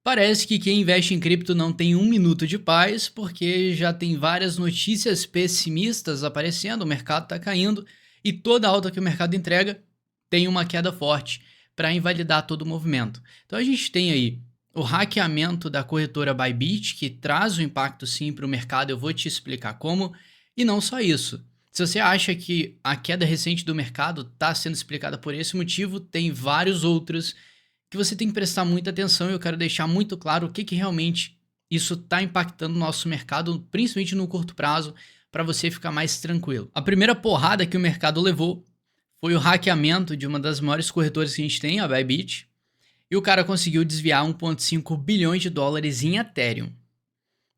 Parece que quem investe em cripto não tem um minuto de paz, porque já tem várias notícias pessimistas aparecendo, o mercado está caindo e toda alta que o mercado entrega tem uma queda forte para invalidar todo o movimento. Então a gente tem aí o hackeamento da corretora Bybit, que traz um impacto sim para o mercado, eu vou te explicar como, e não só isso. Se você acha que a queda recente do mercado está sendo explicada por esse motivo, tem vários outros que você tem que prestar muita atenção e eu quero deixar muito claro o que realmente isso está impactando o nosso mercado, principalmente no curto prazo, para você ficar mais tranquilo. A primeira porrada que o mercado levou foi o hackeamento de uma das maiores corretoras que a gente tem, a Bybit, e o cara conseguiu desviar 1,5 bilhões de dólares em Ethereum.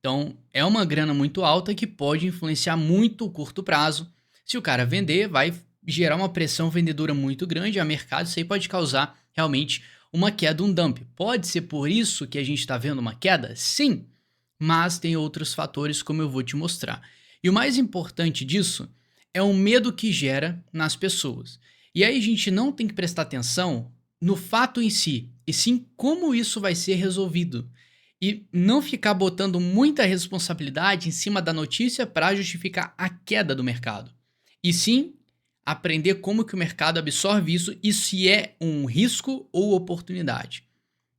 Então, é uma grana muito alta que pode influenciar muito o curto prazo. Se o cara vender, vai gerar uma pressão vendedora muito grande a mercado, isso aí pode causar realmente uma queda, um dump. Pode ser por isso que a gente está vendo uma queda? Sim, mas tem outros fatores como eu vou te mostrar. E o mais importante disso é o medo que gera nas pessoas. E aí a gente não tem que prestar atenção no fato em si, e sim como isso vai ser resolvido e não ficar botando muita responsabilidade em cima da notícia para justificar a queda do mercado. E sim, aprender como que o mercado absorve isso e se é um risco ou oportunidade.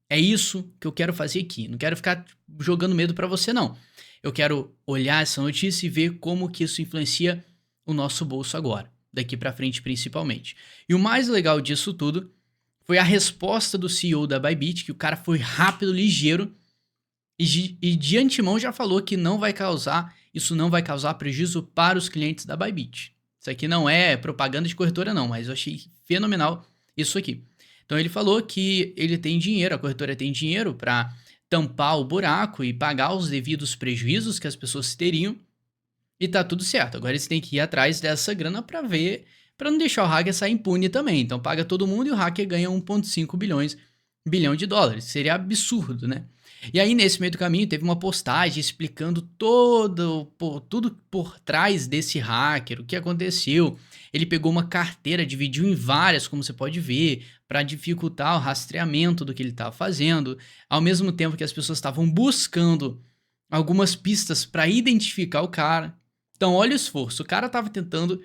É isso que eu quero fazer aqui. Não quero ficar jogando medo para você não. Eu quero olhar essa notícia e ver como que isso influencia o nosso bolso agora, daqui para frente principalmente. E o mais legal disso tudo foi a resposta do CEO da Bybit, que o cara foi rápido, ligeiro e de antemão já falou que isso não vai causar prejuízo para os clientes da Bybit. Isso aqui não é propaganda de corretora não, mas eu achei fenomenal isso aqui. Então ele falou que ele tem dinheiro, a corretora tem dinheiro para tampar o buraco e pagar os devidos prejuízos que as pessoas teriam e tá tudo certo. Agora eles têm que ir atrás dessa grana para ver, para não deixar o hacker sair impune também. Então paga todo mundo e o hacker ganha 1,5 bilhão de dólares. Seria absurdo, né? E aí, nesse meio do caminho, teve uma postagem explicando tudo por trás desse hacker, o que aconteceu. Ele pegou uma carteira, dividiu em várias, como você pode ver, para dificultar o rastreamento do que ele estava fazendo, ao mesmo tempo que as pessoas estavam buscando algumas pistas para identificar o cara. Então, olha o esforço. O cara estava tentando,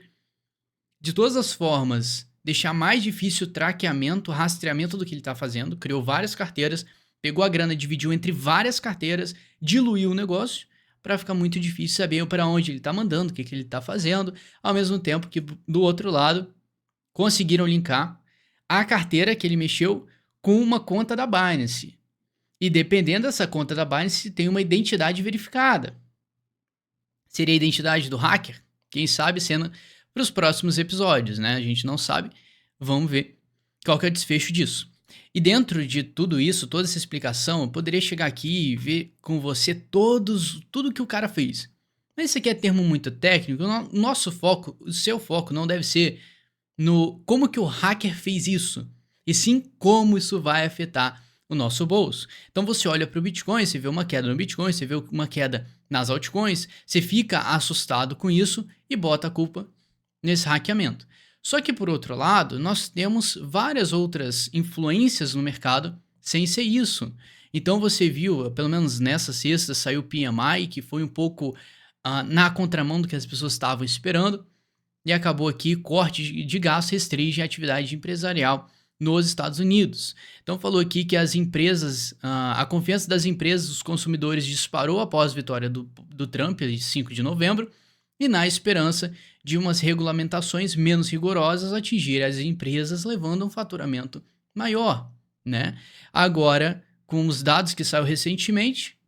de todas as formas, deixar mais difícil o traqueamento, o rastreamento do que ele está fazendo, criou várias carteiras, pegou a grana, dividiu entre várias carteiras, diluiu o negócio para ficar muito difícil saber para onde ele está mandando, o que ele está fazendo, ao mesmo tempo que do outro lado conseguiram linkar a carteira que ele mexeu com uma conta da Binance. E dependendo dessa conta da Binance, tem uma identidade verificada. Seria a identidade do hacker? Quem sabe cena para os próximos episódios, né? A gente não sabe. Vamos ver qual que é o desfecho disso. E dentro de tudo isso, toda essa explicação, eu poderia chegar aqui e ver com você tudo que o cara fez. Mas isso aqui é termo muito técnico. O nosso foco, o seu foco não deve ser no como que o hacker fez isso, e sim como isso vai afetar o nosso bolso. Então você olha para o Bitcoin, você vê uma queda no Bitcoin, você vê uma queda nas altcoins, você fica assustado com isso e bota a culpa nesse hackeamento. Só que por outro lado, nós temos várias outras influências no mercado sem ser isso. Então você viu, pelo menos nessa sexta, saiu o PMI, que foi um pouco na contramão do que as pessoas estavam esperando, e acabou aqui corte de gastos restringe a atividade empresarial nos Estados Unidos. Então falou aqui que as empresas, a confiança das empresas, dos consumidores disparou após a vitória do Trump, em 5 de novembro, e na esperança de umas regulamentações menos rigorosas atingirem as empresas, levando a um faturamento maior, né? Agora, com os dados que saiu recentemente,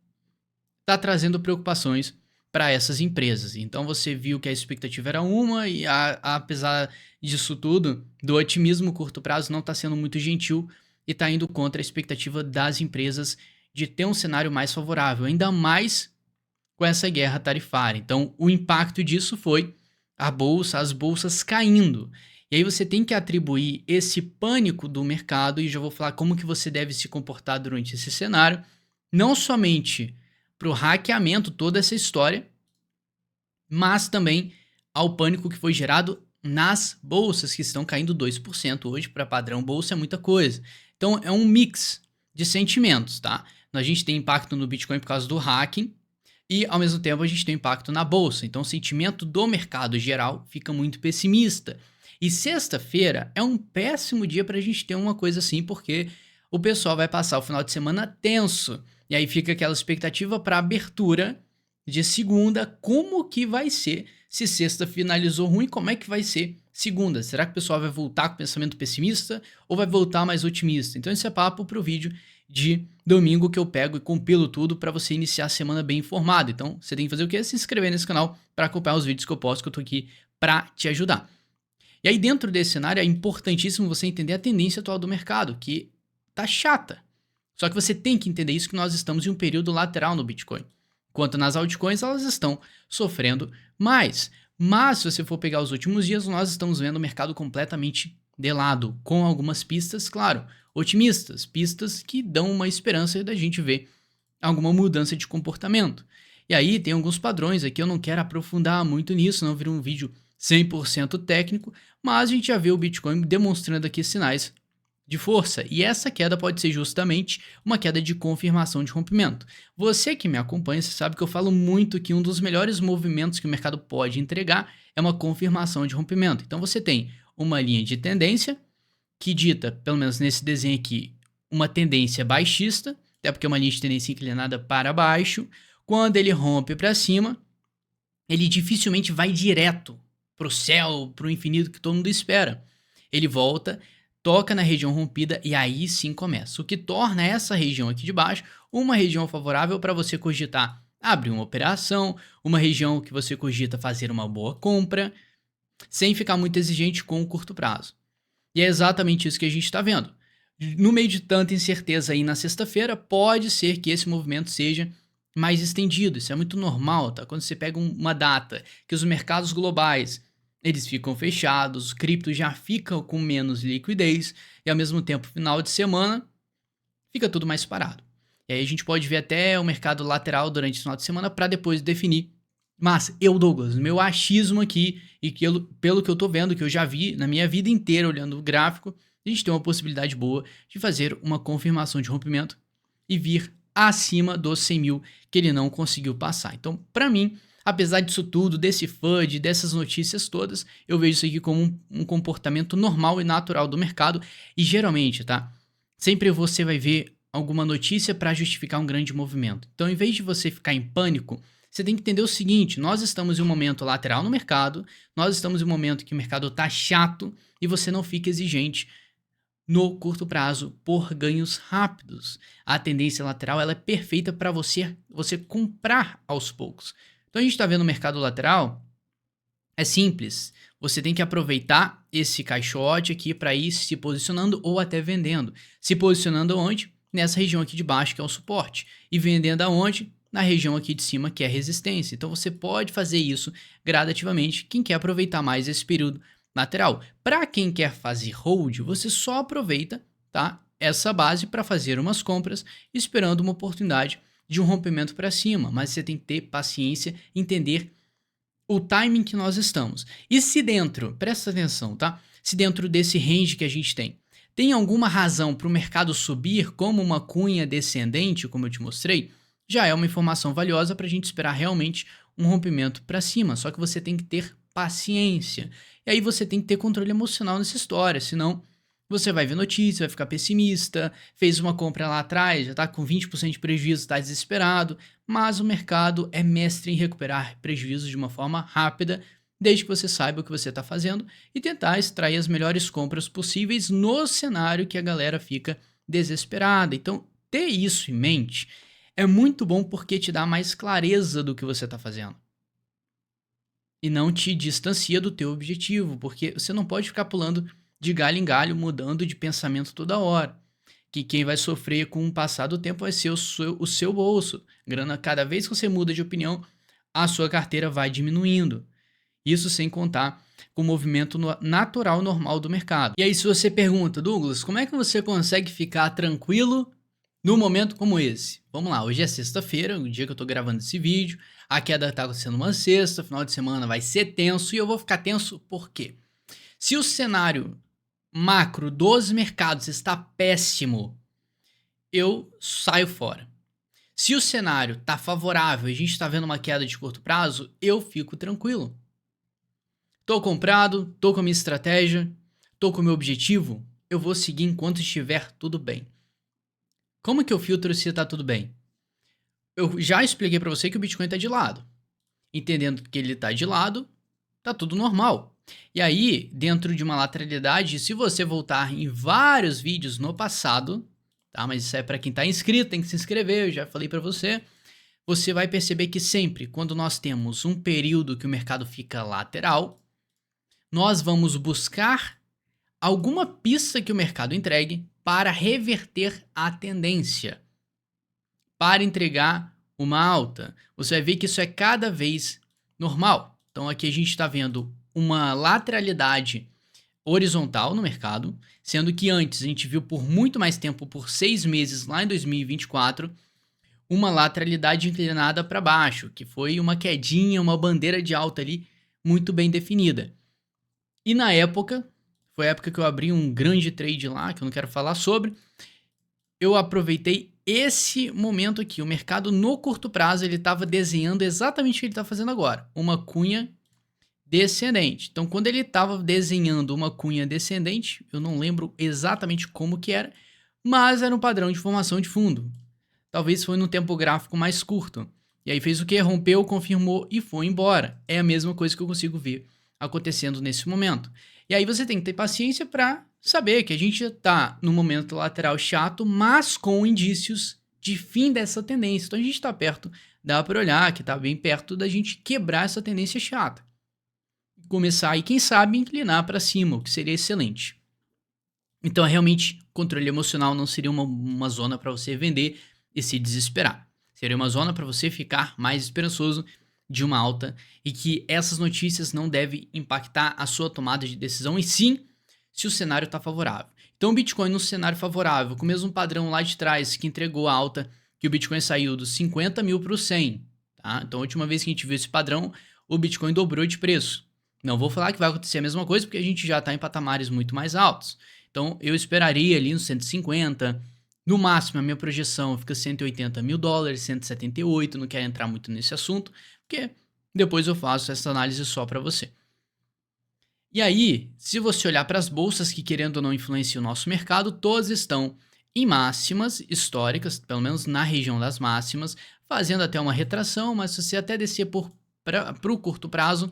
está trazendo preocupações para essas empresas. Então você viu que a expectativa era uma e apesar disso tudo, do otimismo curto prazo não está sendo muito gentil e está indo contra a expectativa das empresas de ter um cenário mais favorável, ainda mais com essa guerra tarifária. Então o impacto disso foi as bolsas caindo. E aí você tem que atribuir esse pânico do mercado, e já vou falar como que você deve se comportar durante esse cenário, não somente para o hackeamento, toda essa história, mas também ao pânico que foi gerado nas bolsas, que estão caindo 2% hoje. Para padrão bolsa é muita coisa. Então é um mix de sentimentos, tá? A gente tem impacto no Bitcoin por causa do hacking e, ao mesmo tempo, a gente tem impacto na bolsa. Então, o sentimento do mercado geral fica muito pessimista. E sexta-feira é um péssimo dia para a gente ter uma coisa assim, porque o pessoal vai passar o final de semana tenso. E aí fica aquela expectativa para abertura de segunda, como que vai ser se sexta finalizou ruim, como é que vai ser segunda? Será que o pessoal vai voltar com pensamento pessimista ou vai voltar mais otimista? Então esse é papo para o vídeo de domingo que eu pego e compilo tudo para você iniciar a semana bem informado. Então você tem que fazer o quê? Se inscrever nesse canal para acompanhar os vídeos que eu posto, que eu tô aqui para te ajudar. E aí dentro desse cenário é importantíssimo você entender a tendência atual do mercado, que tá chata. Só que você tem que entender isso, que nós estamos em um período lateral no Bitcoin. Enquanto nas altcoins elas estão sofrendo mais. Mas se você for pegar os últimos dias, nós estamos vendo o mercado completamente de lado, com algumas pistas, claro, otimistas, pistas que dão uma esperança da gente ver alguma mudança de comportamento. E aí tem alguns padrões aqui, eu não quero aprofundar muito nisso, não vir um vídeo 100% técnico, mas a gente já vê o Bitcoin demonstrando aqui sinais de força, e essa queda pode ser justamente uma queda de confirmação de rompimento. Você que me acompanha, você sabe que eu falo muito que um dos melhores movimentos que o mercado pode entregar é uma confirmação de rompimento. Então você tem uma linha de tendência que dita, pelo menos nesse desenho aqui, uma tendência baixista, até porque é uma linha de tendência inclinada para baixo. Quando ele rompe para cima, ele dificilmente vai direto para o céu, para o infinito que todo mundo espera. Ele volta, toca na região rompida e aí sim começa. O que torna essa região aqui de baixo uma região favorável para você cogitar abrir uma operação, uma região que você cogita fazer uma boa compra, sem ficar muito exigente com o curto prazo. E é exatamente isso que a gente está vendo. No meio de tanta incerteza aí na sexta-feira, pode ser que esse movimento seja mais estendido. Isso é muito normal, tá? Quando você pega uma data que os mercados globais eles ficam fechados, o cripto já fica com menos liquidez e ao mesmo tempo, final de semana, fica tudo mais parado. E aí a gente pode ver até o mercado lateral durante o final de semana para depois definir. Mas eu, Douglas, meu achismo aqui, e que pelo que eu tô vendo, que eu já vi na minha vida inteira olhando o gráfico, a gente tem uma possibilidade boa de fazer uma confirmação de rompimento e vir acima dos 100 mil que ele não conseguiu passar. Então, para mim, apesar disso tudo, desse FUD, dessas notícias todas, eu vejo isso aqui como um comportamento normal e natural do mercado. E geralmente, tá? Sempre você vai ver alguma notícia para justificar um grande movimento. Então, em vez de você ficar em pânico, você tem que entender o seguinte: nós estamos em um momento lateral no mercado, nós estamos em um momento que o mercado tá chato e você não fica exigente no curto prazo por ganhos rápidos. A tendência lateral ela é perfeita para você comprar aos poucos. Então a gente está vendo o mercado lateral, é simples. Você tem que aproveitar esse caixote aqui para ir se posicionando ou até vendendo. Se posicionando onde? Nessa região aqui de baixo que é o suporte. E vendendo aonde? Na região aqui de cima que é a resistência. Então você pode fazer isso gradativamente, quem quer aproveitar mais esse período lateral. Para quem quer fazer hold, você só aproveita, tá, essa base para fazer umas compras, esperando uma oportunidade de um rompimento para cima, mas você tem que ter paciência, entender o timing que nós estamos. E se dentro, presta atenção, tá? Se dentro desse range que a gente tem alguma razão para o mercado subir, como uma cunha descendente, como eu te mostrei, já é uma informação valiosa para a gente esperar realmente um rompimento para cima. Só que você tem que ter paciência. E aí você tem que ter controle emocional nessa história, senão você vai ver notícia, vai ficar pessimista, fez uma compra lá atrás, já está com 20% de prejuízo, está desesperado, mas o mercado é mestre em recuperar prejuízos de uma forma rápida, desde que você saiba o que você está fazendo e tentar extrair as melhores compras possíveis no cenário que a galera fica desesperada. Então, ter isso em mente é muito bom porque te dá mais clareza do que você está fazendo. E não te distancia do teu objetivo, porque você não pode ficar pulando de galho em galho, mudando de pensamento toda hora. Que quem vai sofrer com o passar do tempo vai ser o seu bolso. Grana, cada vez que você muda de opinião, a sua carteira vai diminuindo. Isso sem contar com o movimento natural normal do mercado. E aí se você pergunta, Douglas, como é que você consegue ficar tranquilo num momento como esse? Vamos lá, hoje é sexta-feira, o dia que eu tô gravando esse vídeo, a queda tá acontecendo uma sexta, final de semana vai ser tenso, e eu vou ficar tenso por quê? Se o cenário macro dos mercados está péssimo, eu saio fora. Se o cenário está favorável e a gente está vendo uma queda de curto prazo, eu fico tranquilo. Tô comprado, tô com a minha estratégia, tô com o meu objetivo, eu vou seguir enquanto estiver tudo bem. Como que eu filtro se tá tudo bem? Eu já expliquei para você que o Bitcoin está de lado. Entendendo que ele está de lado, tá tudo normal. E aí, dentro de uma lateralidade, se você voltar em vários vídeos no passado, tá? Mas isso é para quem está inscrito, tem que se inscrever, eu já falei para você. Você vai perceber que sempre, quando nós temos um período que o mercado fica lateral, nós vamos buscar alguma pista que o mercado entregue para reverter a tendência, para entregar uma alta. Você vai ver que isso é cada vez normal. Então aqui a gente está vendo uma lateralidade horizontal no mercado, sendo que antes a gente viu por muito mais tempo, por 6 meses lá em 2024, uma lateralidade inclinada para baixo, que foi uma quedinha, uma bandeira de alta ali muito bem definida. E na época, foi a época que eu abri um grande trade lá, que eu não quero falar sobre, eu aproveitei esse momento aqui. O mercado no curto prazo ele estava desenhando exatamente o que ele está fazendo agora, uma cunha descendente. Então, quando ele estava desenhando uma cunha descendente, eu não lembro exatamente como que era, mas era um padrão de formação de fundo. Talvez foi num tempo gráfico mais curto. E aí fez o que? Rompeu, confirmou e foi embora. É a mesma coisa que eu consigo ver acontecendo nesse momento. E aí você tem que ter paciência para saber que a gente está no momento lateral chato, mas com indícios de fim dessa tendência. Então a gente está perto, dá para olhar que está bem perto da gente quebrar essa tendência chata. Começar e quem sabe inclinar para cima, o que seria excelente. Então realmente controle emocional não seria uma zona para você vender e se desesperar. Seria uma zona para você ficar mais esperançoso de uma alta e que essas notícias não devem impactar a sua tomada de decisão e sim se o cenário está favorável. Então o Bitcoin no cenário favorável, com o mesmo padrão lá de trás que entregou a alta, que o Bitcoin saiu dos 50 mil para os 100. Tá? Então a última vez que a gente viu esse padrão, o Bitcoin dobrou de preço. Não vou falar que vai acontecer a mesma coisa porque a gente já está em patamares muito mais altos. Então eu esperaria ali nos 150. No máximo, a minha projeção fica 180 mil dólares, 178, não quero entrar muito nesse assunto, porque depois eu faço essa análise só para você. E aí, se você olhar para as bolsas que querendo ou não influenciam o nosso mercado, todas estão em máximas históricas, pelo menos na região das máximas, fazendo até uma retração, mas se você até descer para o curto prazo,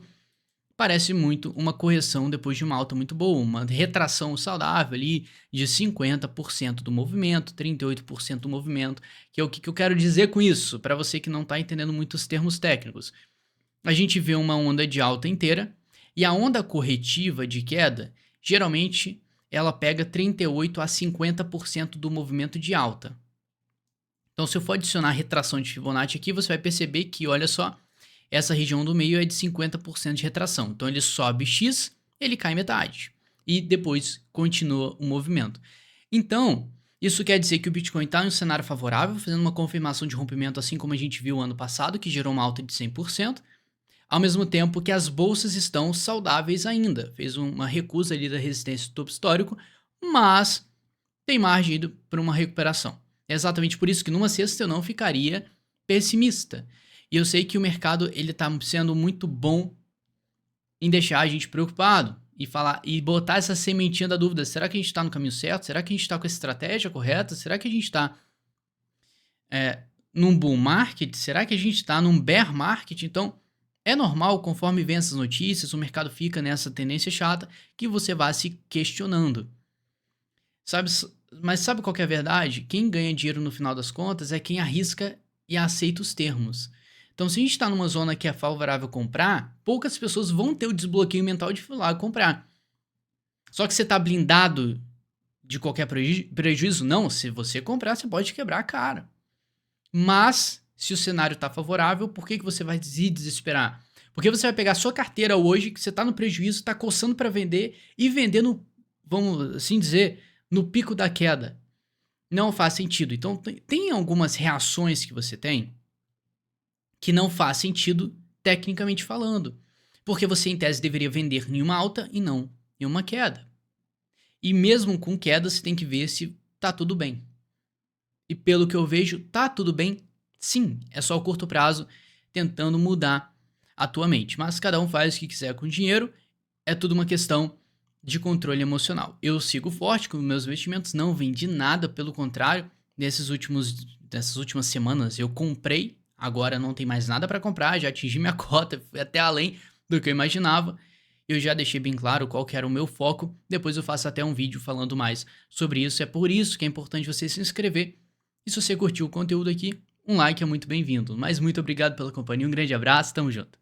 parece muito uma correção depois de uma alta muito boa, uma retração saudável ali de 50% do movimento, 38% do movimento, que é o que eu quero dizer com isso, para você que não está entendendo muitos termos técnicos. A gente vê uma onda de alta inteira e a onda corretiva de queda, geralmente ela pega 38 a 50% do movimento de alta. Então se eu for adicionar a retração de Fibonacci aqui, você vai perceber que, olha só, essa região do meio é de 50% de retração. Então ele sobe X, ele cai metade. E depois continua o movimento. Então, isso quer dizer que o Bitcoin está em um cenário favorável, fazendo uma confirmação de rompimento, assim como a gente viu ano passado, que gerou uma alta de 100%, ao mesmo tempo que as bolsas estão saudáveis ainda. Fez uma recusa ali da resistência do topo histórico, mas tem margem para uma recuperação. É exatamente por isso que numa sexta eu não ficaria pessimista. E eu sei que o mercado ele tá sendo muito bom em deixar a gente preocupado e falar e botar essa sementinha da dúvida. Será que a gente está no caminho certo? Será que a gente está com a estratégia correta? Será que a gente está num bull market? Será que a gente está num bear market? Então, é normal, conforme vem essas notícias, o mercado fica nessa tendência chata que você vai se questionando. Mas sabe qual que é a verdade? Quem ganha dinheiro no final das contas é quem arrisca e aceita os termos. Então, se a gente está numa zona que é favorável comprar, poucas pessoas vão ter o desbloqueio mental de ir lá comprar. Só que você está blindado de qualquer prejuízo? Não, se você comprar, você pode quebrar a cara. Mas, se o cenário está favorável, por que você vai se desesperar? Porque você vai pegar a sua carteira hoje, que você está no prejuízo, está coçando para vender e vender no, vamos assim dizer, no pico da queda. Não faz sentido. Então, tem algumas reações que você tem que não faz sentido tecnicamente falando. Porque você, em tese, deveria vender em uma alta e não em uma queda. E mesmo com queda, você tem que ver se tá tudo bem. E pelo que eu vejo, tá tudo bem Sim, é só o curto prazo tentando mudar a tua mente. Mas cada um faz o que quiser com o dinheiro, é tudo uma questão de controle emocional. Eu sigo forte com meus investimentos, não vendi nada, pelo contrário, nessas últimas semanas eu comprei, agora não tem mais nada para comprar, já atingi minha cota, fui até além do que eu imaginava. Eu já deixei bem claro qual que era o meu foco, depois eu faço até um vídeo falando mais sobre isso. É por isso que é importante você se inscrever. E se você curtiu o conteúdo aqui, um like é muito bem-vindo. Mas muito obrigado pela companhia, um grande abraço, tamo junto.